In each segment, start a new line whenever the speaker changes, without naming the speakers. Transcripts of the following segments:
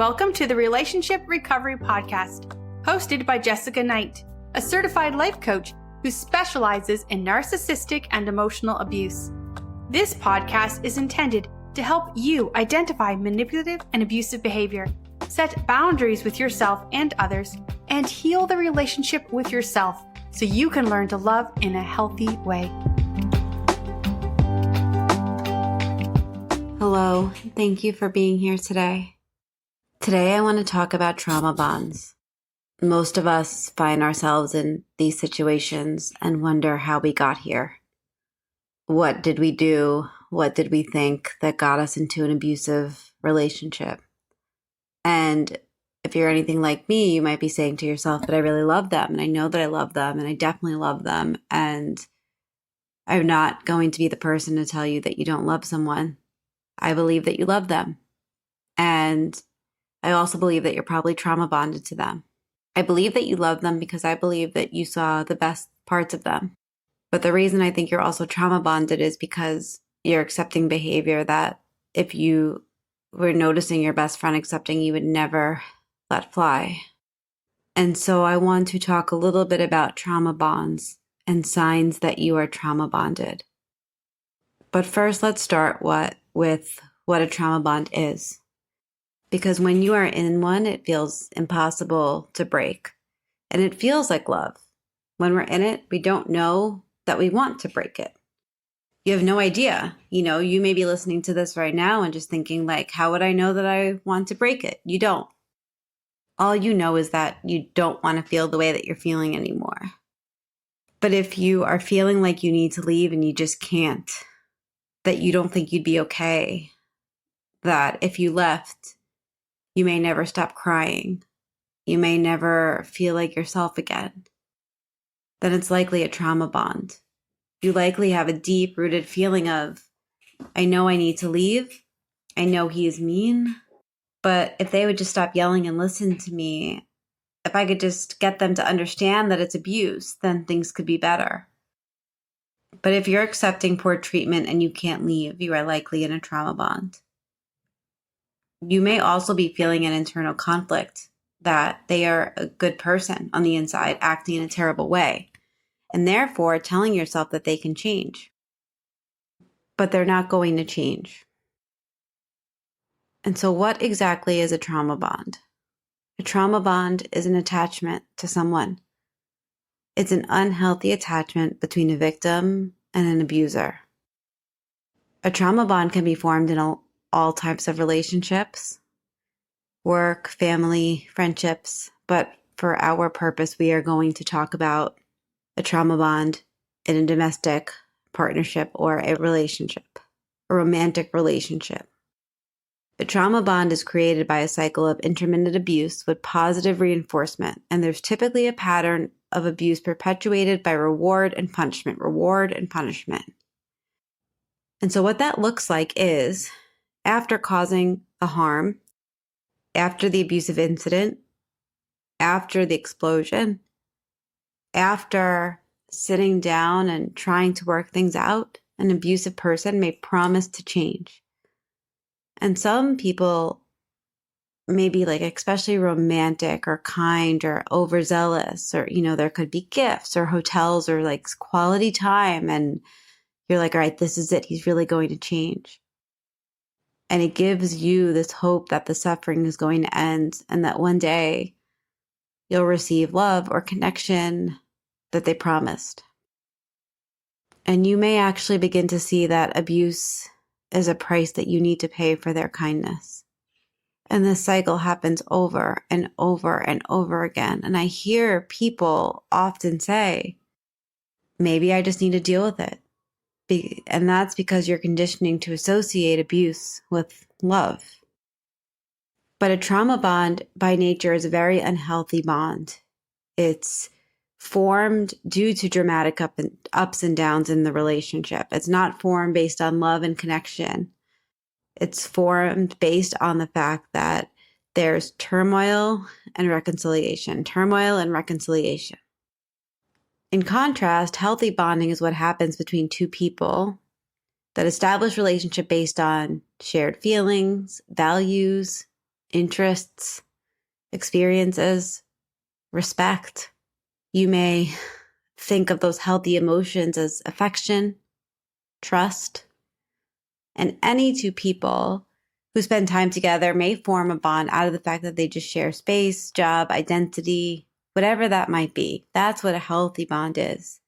Welcome to the Relationship Recovery Podcast, hosted by Jessica Knight, a certified life coach who specializes in narcissistic and emotional abuse. This podcast is intended to help you identify manipulative and abusive behavior, set boundaries with yourself and others, and heal the relationship with yourself so you can learn to love in a healthy way.
Hello, thank you for being here today. Today I want to talk about trauma bonds. Most of us find ourselves in these situations and wonder how we got here. What did we do? What did we think that got us into an abusive relationship? And if you're anything like me, you might be saying to yourself, but I really love them, and I know that I love them, and I definitely love them, and I'm not going to be the person to tell you that you don't love someone. I believe that you love them. And I also believe that you're probably trauma bonded to them. I believe that you love them because I believe that you saw the best parts of them. But the reason I think you're also trauma bonded is because you're accepting behavior that if you were noticing your best friend accepting, you would never let fly. And so I want to talk a little bit about trauma bonds and signs that you are trauma bonded. But first, let's start with what a trauma bond is. Because when you are in one, it feels impossible to break. And it feels like love. When we're in it, we don't know that we want to break it. You have no idea. You may be listening to this right now and just thinking like, how would I know that I want to break it? You don't. All you know is that you don't want to feel the way that you're feeling anymore. But if you are feeling like you need to leave and you just can't, that you don't think you'd be okay, that if you left, you may never stop crying, you may never feel like yourself again, then it's likely a trauma bond. You likely have a deep-rooted feeling of, I know I need to leave, I know he is mean, but if they would just stop yelling and listen to me, if I could just get them to understand that it's abuse, then things could be better. But if you're accepting poor treatment and you can't leave, you are likely in a trauma bond. You may also be feeling an internal conflict that they are a good person on the inside, acting in a terrible way, and therefore telling yourself that they can change. But they're not going to change. And so what exactly is a trauma bond? A trauma bond is an attachment to someone. It's an unhealthy attachment between a victim and an abuser. A trauma bond can be formed in all types of relationships, work, family, friendships, but for our purpose, we are going to talk about a trauma bond in a domestic partnership or a relationship, a romantic relationship. A trauma bond is created by a cycle of intermittent abuse with positive reinforcement, and there's typically a pattern of abuse perpetuated by reward and punishment. And so what that looks like is, after causing the harm, after the abusive incident, after the explosion, after sitting down and trying to work things out, an abusive person may promise to change. And some people may be like especially romantic or kind or overzealous, or, there could be gifts or hotels or like quality time. And you're like, all right, this is it. He's really going to change. And it gives you this hope that the suffering is going to end and that one day you'll receive love or connection that they promised. And you may actually begin to see that abuse is a price that you need to pay for their kindness. And this cycle happens over and over and over again. And I hear people often say, maybe I just need to deal with it. And that's because you're conditioning to associate abuse with love. But a trauma bond by nature is a very unhealthy bond. It's formed due to dramatic ups and downs in the relationship. It's not formed based on love and connection. It's formed based on the fact that there's turmoil and reconciliation. In contrast, healthy bonding is what happens between two people that establish relationship based on shared feelings, values, interests, experiences, respect. You may think of those healthy emotions as affection, trust, and any two people who spend time together may form a bond out of the fact that they just share space, job, identity, whatever that might be. That's what a healthy bond is.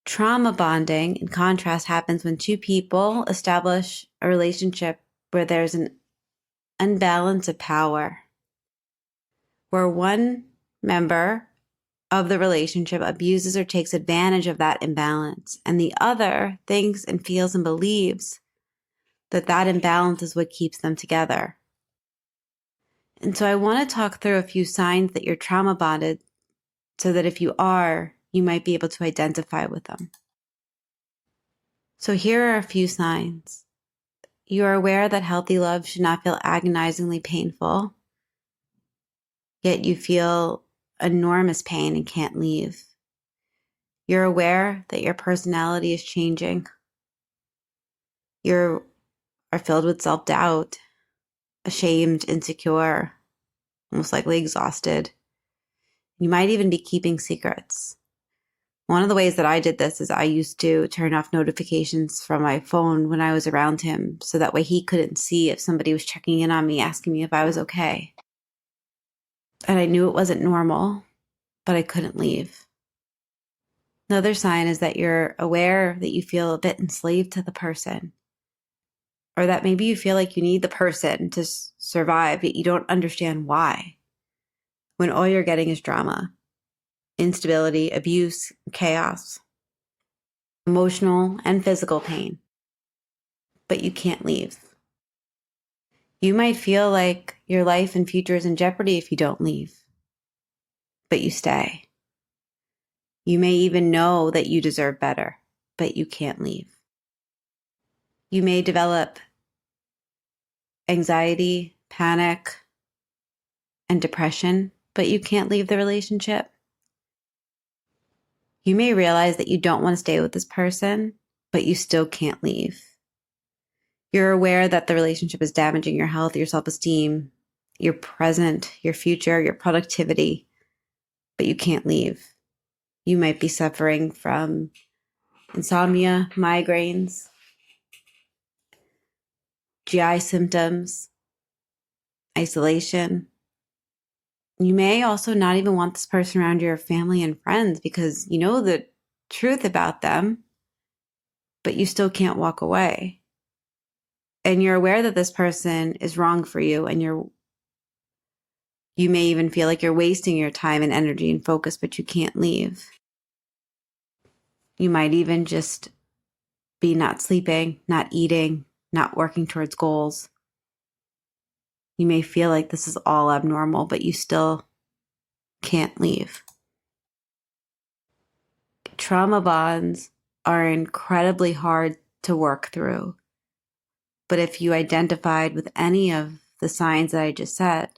Trauma bonding, in contrast, happens when two people establish a relationship where there's an unbalance of power, where one member of the relationship abuses or takes advantage of that imbalance, and the other thinks and feels and believes that imbalance is what keeps them together. And so I want to talk through a few signs that you're trauma bonded so that if you are, you might be able to identify with them. So here are a few signs. You are aware that healthy love should not feel agonizingly painful, yet you feel enormous pain and can't leave. You're aware that your personality is changing. You are filled with self-doubt, ashamed, insecure, most likely exhausted. You might even be keeping secrets. One of the ways that I did this is I used to turn off notifications from my phone when I was around him, so that way he couldn't see if somebody was checking in on me, asking me if I was okay. And I knew it wasn't normal, but I couldn't leave. Another sign is that you're aware that you feel a bit enslaved to the person, or that maybe you feel like you need the person to survive, yet you don't understand why, when all you're getting is drama, instability, abuse, chaos, emotional and physical pain, but you can't leave. You might feel like your life and future is in jeopardy if you don't leave, but you stay. You may even know that you deserve better, but you can't leave. You may develop anxiety, panic, and depression, but you can't leave the relationship. You may realize that you don't want to stay with this person, but you still can't leave. You're aware that the relationship is damaging your health, your self-esteem, your present, your future, your productivity, but you can't leave. You might be suffering from insomnia, migraines, GI symptoms, isolation. You may also not even want this person around your family and friends because you know the truth about them, but you still can't walk away. And you're aware that this person is wrong for you, and you may even feel like you're wasting your time and energy and focus, but you can't leave. You might even just be not sleeping, not eating, not working towards goals. You may feel like this is all abnormal, but you still can't leave. Trauma bonds are incredibly hard to work through. But if you identified with any of the signs that I just said,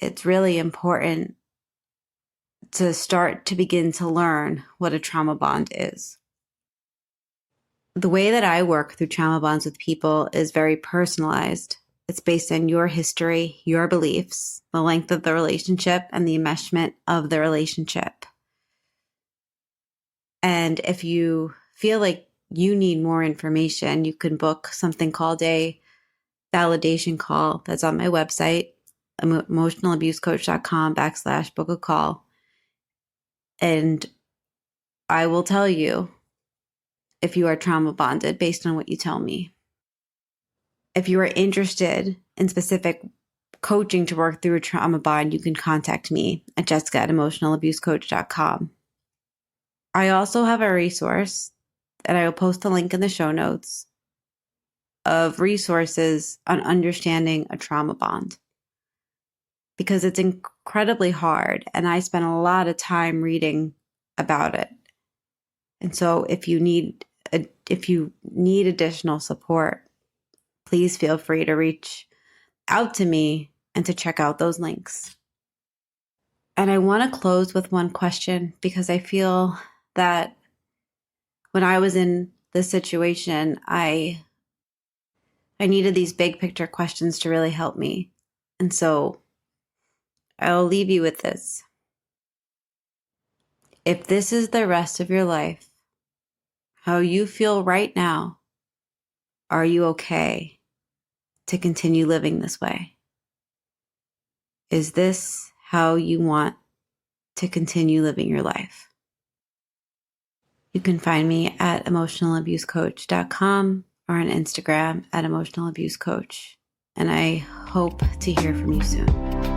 it's really important to start to begin to learn what a trauma bond is. The way that I work through trauma bonds with people is very personalized. It's based on your history, your beliefs, the length of the relationship, and the enmeshment of the relationship. And if you feel like you need more information, you can book something called a validation call. That's on my website, emotionalabusecoach.com/book a call. And I will tell you if you are trauma bonded based on what you tell me. If you are interested in specific coaching to work through a trauma bond, you can contact me at jessica@emotionalabusecoach.com. I also have a resource, and I will post a link in the show notes, of resources on understanding a trauma bond, because it's incredibly hard, and I spent a lot of time reading about it. And so if you need additional support, please feel free to reach out to me and to check out those links. And I want to close with one question, because I feel that when I was in this situation, I needed these big picture questions to really help me. And so I'll leave you with this. If this is the rest of your life, how you feel right now, are you okay to continue living this way? Is this how you want to continue living your life? You can find me at emotionalabusecoach.com or on Instagram at emotionalabusecoach. And I hope to hear from you soon.